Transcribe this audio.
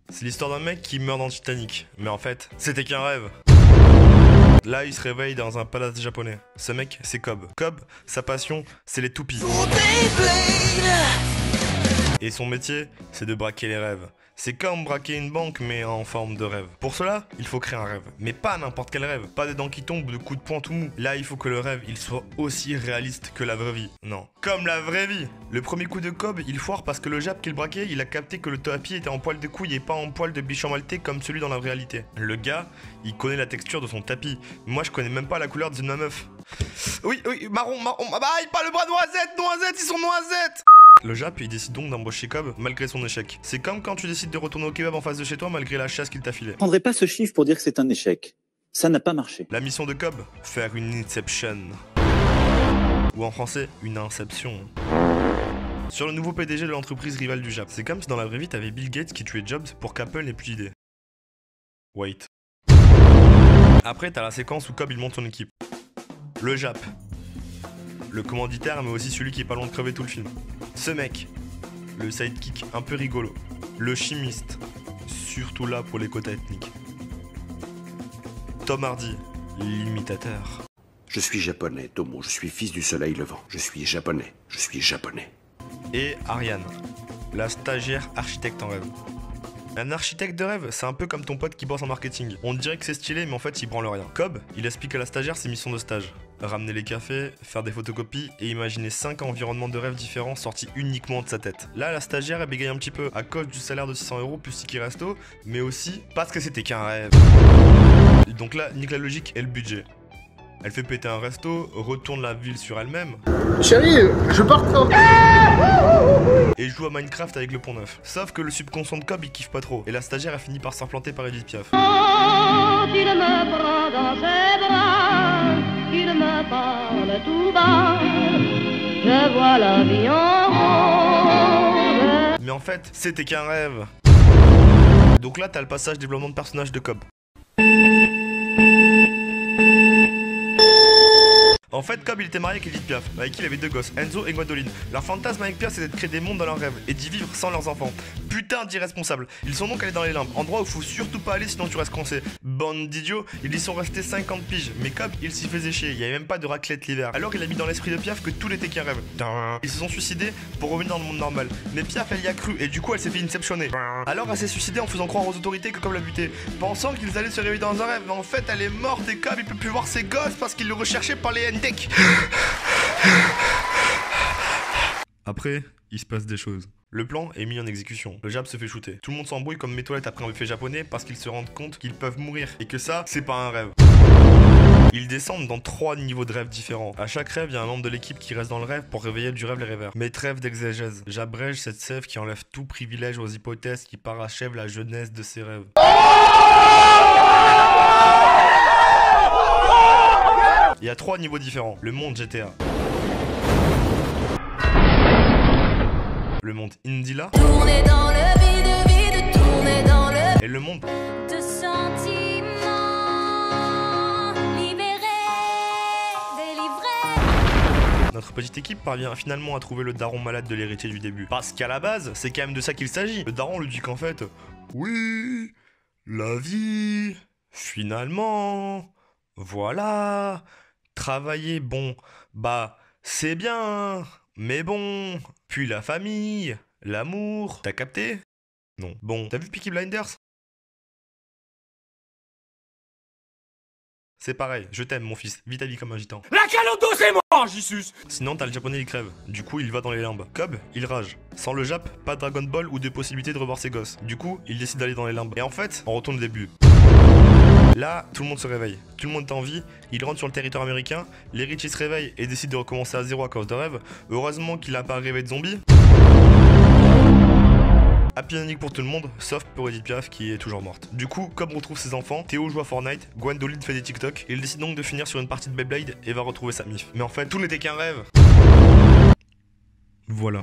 C'est l'histoire d'un mec qui meurt dans le Titanic. Mais en fait, c'était qu'un rêve. Là, il se réveille dans un palace japonais. Ce mec, c'est Cobb. Cobb, sa passion, c'est les toupies. Et son métier, c'est de braquer les rêves. C'est comme braquer une banque, mais en forme de rêve. Pour cela, il faut créer un rêve. Mais pas n'importe quel rêve. Pas des dents qui tombent ou de coups de poing tout mou. Là, il faut que le rêve, il soit aussi réaliste que la vraie vie. Non. Comme la vraie vie. Le premier coup de Cobb, il foire parce que le Jap qu'il braquait, il a capté que le tapis était en poil de couille et pas en poil de bichon maltais comme celui dans la réalité. Le gars, il connaît la texture de son tapis. Moi, je connais même pas la couleur de ma meuf. Oui, marron. Bye, pas le bras noisettes, ils sont noisettes. Le Jap, il décide donc d'embaucher Cobb malgré son échec. C'est comme quand tu décides de retourner au kebab en face de chez toi malgré la chasse qu'il t'a filée. Je prendrai pas ce chiffre pour dire que c'est un échec. Ça n'a pas marché. La mission de Cobb, faire une Inception. Ou en français, une Inception. Sur le nouveau PDG de l'entreprise rivale du Jap. C'est comme si dans la vraie vie, t'avais Bill Gates qui tuait Jobs pour qu'Apple n'ait plus d'idées. Wait. Après, t'as la séquence où Cobb il monte son équipe. Le Jap. Le commanditaire, mais aussi celui qui est pas loin de crever tout le film. Ce mec, le sidekick un peu rigolo. Le chimiste, surtout là pour les quotas ethniques. Tom Hardy, l'imitateur. Je suis japonais, Tomo, je suis fils du soleil levant. Je suis japonais. Et Ariane, la stagiaire architecte en rêve. Un architecte de rêve, c'est un peu comme ton pote qui bosse en marketing. On dirait que c'est stylé, mais en fait, il branle rien. Cobb, il explique à la stagiaire ses missions de stage. Ramener les cafés, faire des photocopies et imaginer 5 environnements de rêve différents sortis uniquement de sa tête. Là, la stagiaire, elle bégaye un petit peu à cause du salaire de 600 € plus ticket resto, mais aussi parce que c'était qu'un rêve. Donc là, nique la logique et le budget. Elle fait péter un resto, retourne la ville sur elle-même. Chérie, je pars quand? Et joue à Minecraft avec le pont neuf. Sauf que le subconscient de Cobb il kiffe pas trop. Et la stagiaire a fini par s'implanter par Edith Piaf. Quand il me prend dans ses bras, qu'il me parle tout bas, je vois la vie en rose. Mais en fait, c'était qu'un rêve. Donc là, t'as le passage développement de personnage de Cobb. En fait, Cobb il était marié avec Edith Piaf, avec qui il avait 2 gosses, Enzo et Gwendoline. Leur fantasme avec Piaf c'était de créer des mondes dans leurs rêves et d'y vivre sans leurs enfants. Putain d'irresponsables. Ils sont donc allés dans les limbes, endroit où faut surtout pas aller sinon tu restes coincé. Bande d'idiots, ils y sont restés 50 piges, mais Cobb il s'y faisait chier, il y avait même pas de raclette l'hiver. Alors il a mis dans l'esprit de Piaf que tout n'était qu'un rêve. Ils se sont suicidés pour revenir dans le monde normal. Mais Piaf elle y a cru et du coup elle s'est fait inceptionner. Alors elle s'est suicidée en faisant croire aux autorités que Cobb l'a buté, pensant qu'ils allaient se réveiller dans un rêve. Mais en fait elle est morte et Cobb il peut plus voir ses gosses parce qu'il le recherchait par les NTEC. Après, il se passe des choses. Le plan est mis en exécution. Le Jap se fait shooter. Tout le monde s'embrouille comme mes toilettes après un buffet japonais parce qu'ils se rendent compte qu'ils peuvent mourir et que ça, c'est pas un rêve. Ils descendent dans 3 niveaux de rêves différents. À chaque rêve, il y a un membre de l'équipe qui reste dans le rêve pour réveiller du rêve les rêveurs. Mais trêve d'exégèse. J'abrège cette sève qui enlève tout privilège aux hypothèses qui parachèvent la jeunesse de ses rêves. Il y a 3 niveaux différents. Le monde GTA. Le monde Indila. Tourner dans le vide, tourner dans le Et le monde de sentiments, libérés, délivrés. Notre petite équipe parvient finalement à trouver le daron malade de l'héritier du début. Parce qu'à la base, c'est quand même de ça qu'il s'agit. Le daron lui dit qu'en fait, oui, la vie, finalement, voilà, travailler, bon, bah, c'est bien, mais bon, puis la famille, l'amour, t'as capté? Non. Bon, t'as vu Peaky Blinders? C'est pareil, je t'aime mon fils, vis ta vie comme un gitan. La caloto c'est mort, Jesus. Sinon t'as le japonais il crève, du coup il va dans les limbes. Cobb, il rage. Sans le Jap, pas de Dragon Ball ou de possibilité de revoir ses gosses. Du coup, il décide d'aller dans les limbes. Et en fait, on retourne au début. Là, tout le monde se réveille, tout le monde est en vie, il rentre sur le territoire américain, l'héritier se réveille et décide de recommencer à zéro à cause de rêve. Heureusement qu'il a pas rêvé de zombies. Happy ending pour tout le monde, sauf pour Edith Piaf qui est toujours morte. Du coup, Cobb retrouve ses enfants, Théo joue à Fortnite, Gwendoline fait des TikTok, et il décide donc de finir sur une partie de Beyblade et va retrouver sa mif. Mais en fait, tout n'était qu'un rêve. Voilà.